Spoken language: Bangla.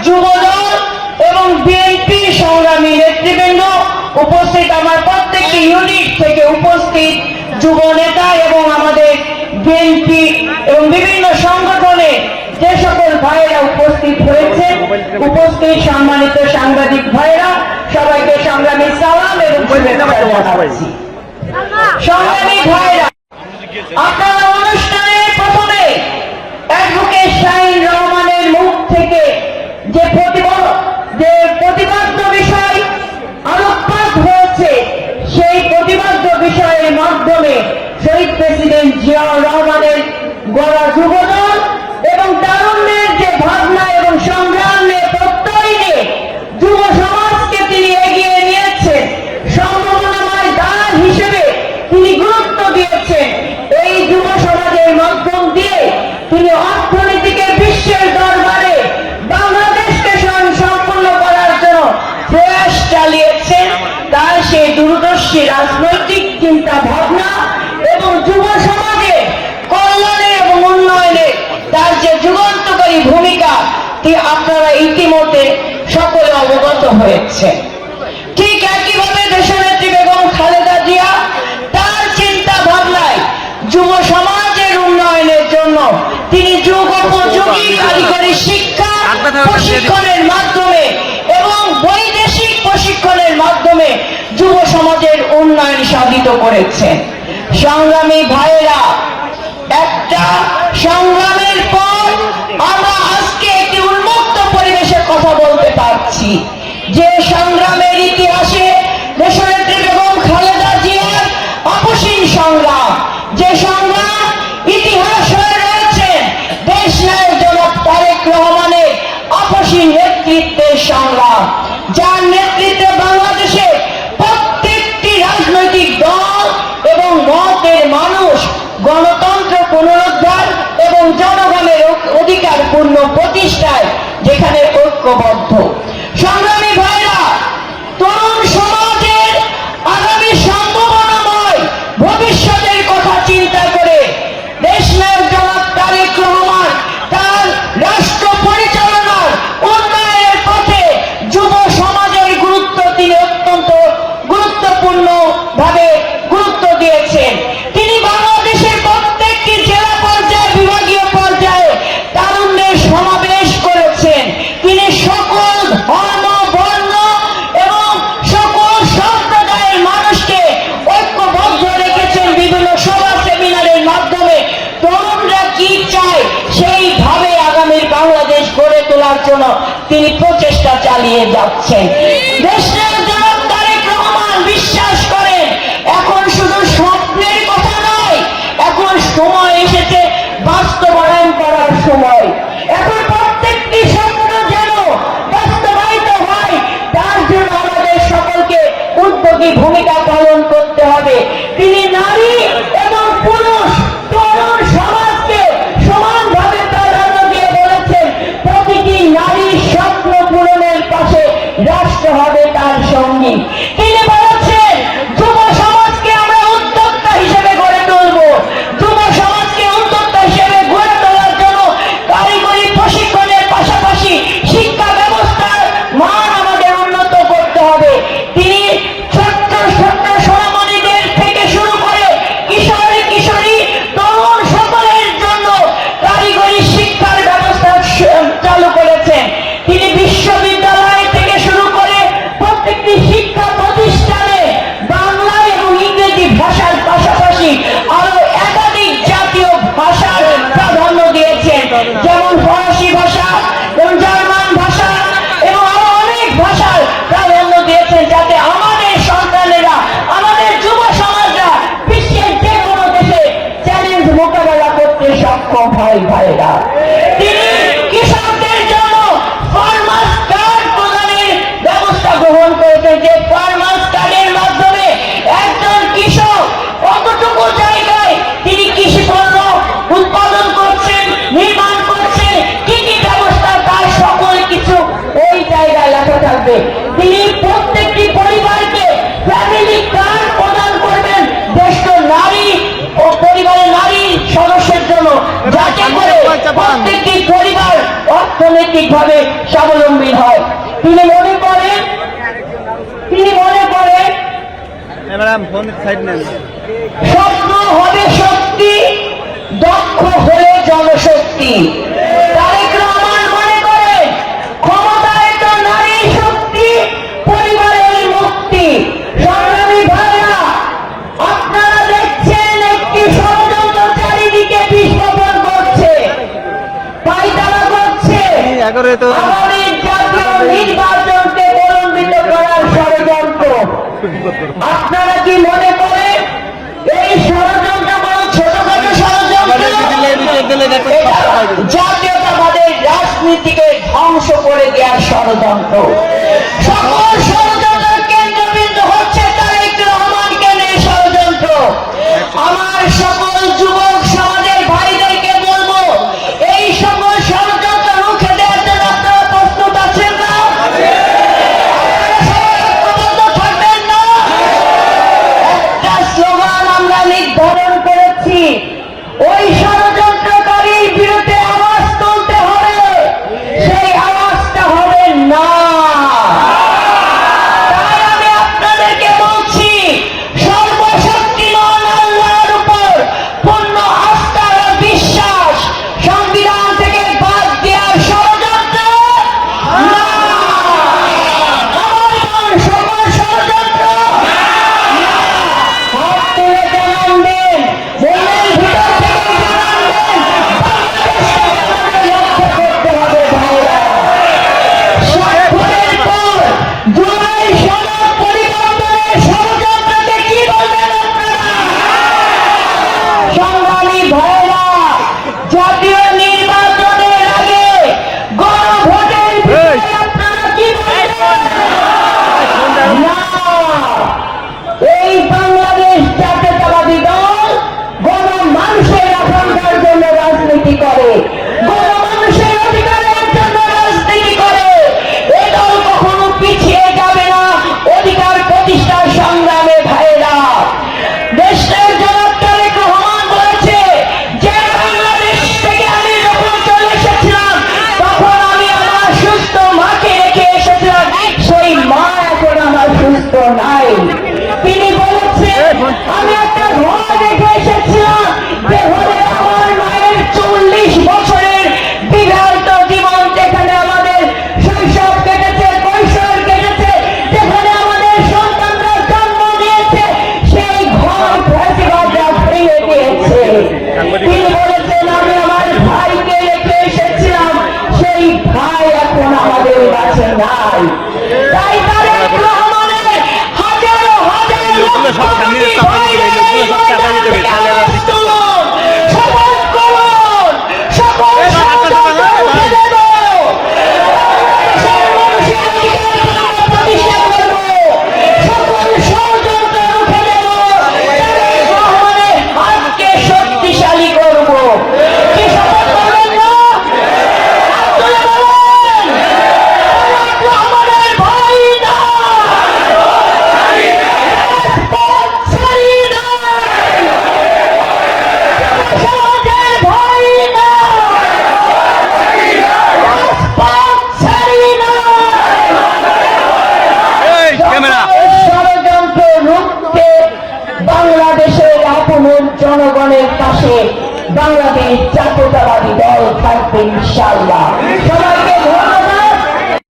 যুবদল এবং বিএনপি সংগ্রামী নেতৃবৃন্দ উপস্থিত, আমার প্রত্যেকটি ইউনিট থেকে উপস্থিত যুব নেতা এবং আমাদের বিএনপি এবং বিভিন্ন সংগঠনে যে সকল ভাইয়েরা উপস্থিত হয়েছে, উপস্থিত সম্মানিত সাংবাদিক ভাইয়েরা, সবাইকে সংগ্রামী সালাম এবং শুভেচ্ছা জানাচ্ছি। সংগ্রামী ভাইয়েরা, আপনারা অনুষ্ঠানের প্রথমে অ্যাডভোকেট শাহীন রহমানের মুখ থেকে যে প্রতিবাদ্য বিষয় আলোকপাত হয়েছে, সেই প্রতিবাদ্য বিষয়ের মাধ্যমে শহীদ প্রেসিডেন্ট জিয়াউর রহমানের গড়া যুবদল এবং তারুণ্যের যে ভাবনা এবং সংগ্রামের প্রত্যয় নিয়ে যুব সমাজকে তিনি এগিয়ে নিয়েছেন, সম্ভাবনাময় দান হিসেবে তিনি গুরুত্ব দিয়েছেন। এই যুব সমাজের মাধ্যম দিয়ে তিনি অর্থনীতিকে বিশ্বের দরবারে বাংলাদেশকে স্বয়ংসম্পূর্ণ করার জন্য প্রয়াস চালিয়েছেন। তার সেই দূরদর্শী রাজনৈতিক চিন্তা ভাবনা এবং যুব সমাজের কল্যাণে এবং উন্নয়নে তার যে যুগান্তকারী ভূমিকা, আপনারা ইতিমধ্যে সকলে অবগত হয়েছে। ঠিক একইভাবে দেশনেত্রী বেগম খালেদা জিয়া তার চিন্তা ভাবনায় যুব সমাজের উন্নয়নের জন্য তিনি যুগোপযোগী কারিগরি শিক্ষা প্রশিক্ষণের মাধ্যমে এবং বৈদেশিক প্রশিক্ষণের মাধ্যমে যুব সমাজের উন্নয়ন সাধিত করেছেন। সংগ্রামী ভাইয়েরা, একটা সংগ্রামের পর আমরা আজকে একটি উন্মুক্ত পরিবেশে কথা বলতে পারছি। যে সংগ্রামের ইতিহাসে দেশনেত্রী বেগম খালেদা জিয়ার আপসীন সংগ্রাম, যে সংগ্রাম ইতিহাস হয়ে রয়েছে দেশনায়ক জনাব তারেক রহমানের আপসীন নেতৃত্বের সংগ্রাম, যার নেতৃত্বে বাংলাদেশে প্রত্যেকটি রাজনৈতিক দল এবং মতের মানুষ গণতন্ত্র পুনরুদ্ধার এবং জনগণের অধিকার পূর্ণ প্রতিষ্ঠায় যেখানে ঐক্যবদ্ধ। সংগ্রামী ভাইরা, তরুণ সমাজের আগামী সম্ভাবনাময় ভবিষ্যতের কথা চিন্তা করে দেশনায়ক জনাব তারেক রহমান তার রাষ্ট্র পরিচালনার উন্নয়নের পথে যুব সমাজের গুরুত্ব তিনি অত্যন্ত গুরুত্বপূর্ণ ভাবে গুরুত্ব দিয়েছেন। তিনি বাংলাদেশের প্রত্যেকটি জেলা পর্যায়ে, বিভাগীয় পর্যায়ে তারুণ্যের সমাবেশ করেছেন। তিনি সকল ধর্ম, বর্ণ এবং সকল সম্প্রদায়ের মানুষকে ঐক্যবদ্ধ রেখেছেন বিভিন্ন সভা সেমিনারের মাধ্যমে। তরুণরা কি চায় সেইভাবে আগামীর বাংলাদেশ গড়ে তোলার জন্য তিনি প্রচেষ্টা চালিয়ে যাচ্ছেন। দেশের জনাব তারেক রহমান বিশ্বাস করেন এখন শুধু স্বপ্নের কথা নয়, এখন সময় এসেছে বাস্তবায়ন করার সময়। এখন প্রত্যেকটি স্বপ্ন যেন বাস্তবায়িত হয়, তার জন্য আমাদের সকলকে উদ্যোগী ভূমিকা পালন করতে হবে। তিনি নারী এবং পুরুষ তরুণ সমাজকে সমানভাবে প্রাধান্য দিয়ে বলেছেন, প্রতিটি নারীর স্বপ্ন পূরণের পাশে রাষ্ট্র হবে তার সঙ্গী। তিনি বলেছেন যুব সমাজকে আমরা উদ্যোক্তা হিসেবে গড়ে তুলব। যুব সমাজকে উদ্যোক্তা হিসেবে গড়ে তোলার জন্য কারিগরি প্রশিক্ষণের পাশাপাশি শিক্ষা ব্যবস্থার মান আমাদের উন্নত করতে হবে। তিনি ছোট্ট ছোট্ট সোনামণিদের থেকে শুরু করে কিশোরী কিশোরী তরুণ সকলের জন্য কারিগরি শিক্ষার ব্যবস্থা চালু করেছেন। তিনি বিশ্ববিদ্যালয় থেকে শুরু করে প্রত্যেকটি শিক্ষা প্রতিষ্ঠানে বাংলা এবং ইংরেজি ভাষার পাশাপাশি আরো একাধিক জাতীয় ভাষার প্রাধান্য দিয়েছেন, যেমন ফরাসি ভাষা এবং জার্মান ভাষা এবং আরো অনেক ভাষার প্রাধান্য দিয়েছেন, যাতে আমাদের সন্তানেরা, আমাদের যুব সমাজরা বিশ্বের যে কোনো দেশে চ্যালেঞ্জ মোকাবেলা করতে সক্ষম হয়। ভাইরা, তিনি কৃষকদের জন্য ফার্মার্স কার্ড প্রদানের ব্যবস্থা গ্রহণ করেছেন, যে ফার্মার্স কার্ডের মাধ্যমে একজন কৃষক কতটুকু জায়গায় তিনি কৃষি পণ্য উৎপাদন করছেন, নির্মাণ করছেন, কি কি ব্যবস্থা, তার সকল কিছু ওই জায়গায় লেখা থাকবে। তিনি প্রত্যেকটি পরিবারকে ফ্যামিলি কার্ড প্রদান করবেন জ্যেষ্ঠ নারী ও পরিবারের নারী সদস্যের জন্য, যাতে করে প্রত্যেকটি পরিবার অর্থ অর্থনৈতিকভাবে স্বাবলম্বী হয়। তিনি মনে করেন স্বপ্ন হবে শক্তি, দক্ষ হলে জনশক্তি। তারেক রহমান মনে করেন ক্ষমতায় তো নারী শক্তি, পরিবারের মুক্তি। সংগ্রামী ভাইরা, আপনারা দেখছেন একটি ষড়যন্ত্র চারিদিকে বিস্ফোরণ করছে, পায়তারা করছে আগামী জাতীয় নির্বাচনকে প্রলম্বিত করার ষড়যন্ত্র। আপনারা কি মনে করেন এই ষড়যন্ত্র কোনো ছোটখাটো ষড়যন্ত্র? জাতীয়তাবাদের রাজনীতিকে ধ্বংস করে দেওয়ার ষড়যন্ত্র। সকল ষড়যন্ত্রের কেন্দ্রবিন্দু হচ্ছে তারেক রহমানকে নিয়ে ষড়যন্ত্র। আমার সকল যুবক সমাজের ভাইদেরকে বলবো, এই সকল ষড়যন্ত্র রুখে দেওয়ার জন্য আপনারা প্রস্তুত আছেন না? থাকবেন না? একটা স্লোগান আমরা নির্ধারণ করেছি, ওই ষড়যন্ত্রকারীর বিরুদ্ধে আওয়াজ তুলতে হবে, সেই আওয়াজটা হবে না। তাই আমি আপনাদেরকে বলছি, সর্বশক্তিমান আল্লাহর উপর পূর্ণ আস্থা ও বিশ্বাস, সংবিধান থেকে বাদ দেওয়ার ষড়যন্ত্র না। আমার সকল ষড়যন্ত্র হাত তুলে জানান দেন, মনের ভিতর থেকে জানান দেন, বাংলাদেশকে আমাদের লক্ষ্য করতে হবে ভাইরা। স্বাক্ষরের পর জুলাই সনদ পরিবর্তনের ষড়যন্ত্রকে কি বলবেন আপনারা? সংগ্রামী ভাইরা, জাতীয় নির্বাচনের আগে গণভোটের বিষয়ে আপনারা কি বলবেন? না, এই বাংলাদেশ জাতীয়তাবাদী দল গণমানুষের আকাঙ্ক্ষার জন্য রাজনীতি করে, গণমানুষের অধিকারের জন্য রাজনীতি করে। এ দল কখনো পিছিয়ে যাবে না অধিকার প্রতিষ্ঠার সংগ্রামে ভাইরা। দেশের জনাব তারেক রহমান বলেছে যে বাংলাদেশ থেকে আমি যখন চলে এসেছিলাম তখন আমি আমার সুস্থ মাকে রেখে এসেছিলাম, সেই মা এখন আমার সুস্থ নাই। তিনি বলেছেন আমি একটা ঘর রেখে এসেছিলাম, যে ঘরে আমার মায়ের 40 বছরের বিবাহিত জীবন, যেখানে আমাদের শৈশব কেটেছে, কৈশোর কেটেছে, যেখানে আমাদের সন্তানরা জন্ম নিয়েছে, সেই ঘর ফ্যাসিবাদরা ভেঙে দিয়েছে। তিনি বলেছেন আমি আমার ভাইকে রেখে এসেছিলাম, সেই ভাই এখন আমাদের কাছে নাই। তাই তারেক রহমানের হাজারো হাজার লক্ষ কোটি ভাইদের এই ময়দান থেকে আওয়াজ তুলুন, শপথ করুন, সকল ষড়যন্ত্র রুখে দেব, বাংলাদেশের মানুষের অধিকার আমরা প্রতিষ্ঠা করব, সকল ষড়যন্ত্র রুখে দেব, তারেক রহমানের হাতকে শক্তিশালী করব। কি শপথ করবেন না? হাত তুলে বলেন, তারেক রহমানের ভাই না, রাজপথ ছাড়ি না, সমাজের ভাই না, রাজপথ ছাড়ি না। ষড়যন্ত্র রুখতে বাংলাদেশের আপমর জনগণের পাশে বাংলাদেশ জাতীয়তাবাদী দল থাকবে ইনশাআল্লাহ।